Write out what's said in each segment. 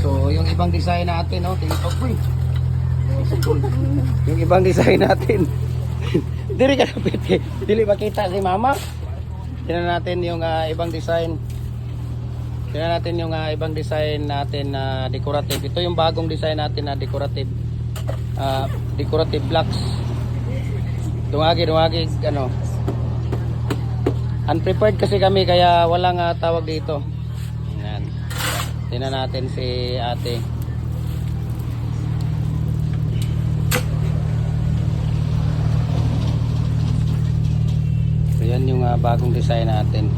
So yung ibang design natin, no, tingnan ko. Yung ibang design natin. Dili ka napit eh. Dili makita si mama. Tingnan natin yung ibang design. Tingnan natin yung ibang design natin na decorative. Ito yung bagong design natin na decorative. Decorative blocks. Dumagi ano. Unprepared kasi kami kaya walang tawag dito. Yan. Tingnan natin si ate. So yan yung bagong design natin.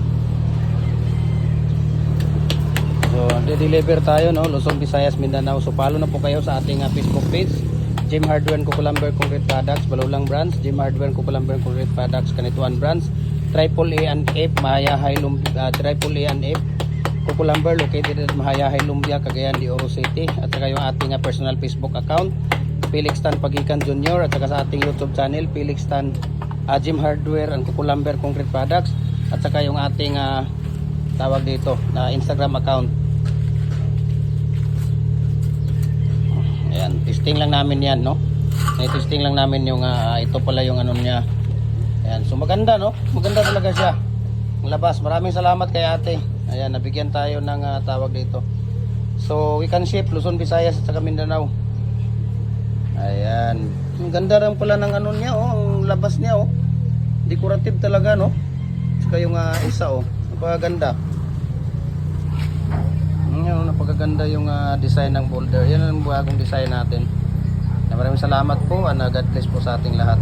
So de-deliver tayo, no, Luzon, Visayas, Mindanao. So follow na po kayo sa ating Facebook page, Jim Hardware and Cucumber Concrete Products, Balulang Branch, Jim Hardware and Cucumber Concrete Products, Kanituan Branch, Triple A and F, Mahayahay Lumbia, Triple A and F, Cucumber located at Mahayahay Lumbia, Cagayan de Oro City. At saka yung ating personal Facebook account, Felix Tan Pagikan Jr. At saka sa ating YouTube channel, Felix Tan Jim Hardware and Cucumber Concrete Products. At saka yung ating tawag dito na Instagram account. Ayan, testing lang namin yan, no? Testing lang namin yung ito pala yung ano niya. Ayan, so maganda, no? Maganda talaga siya. Ang labas. Maraming salamat kay ate. Ayan, nabigyan tayo ng tawag dito. So we can ship Luzon, Visayas at saka Mindanao. Ayan. Ang ganda rin pala ng ano niya, oh. Ang labas niya, oh. Decorative talaga, no? Saka yung isa, oh. Napakaganda. Napakaganda yung design ng boulder. Yan ang bagong design natin. Maraming salamat po and God bless po sa ating lahat.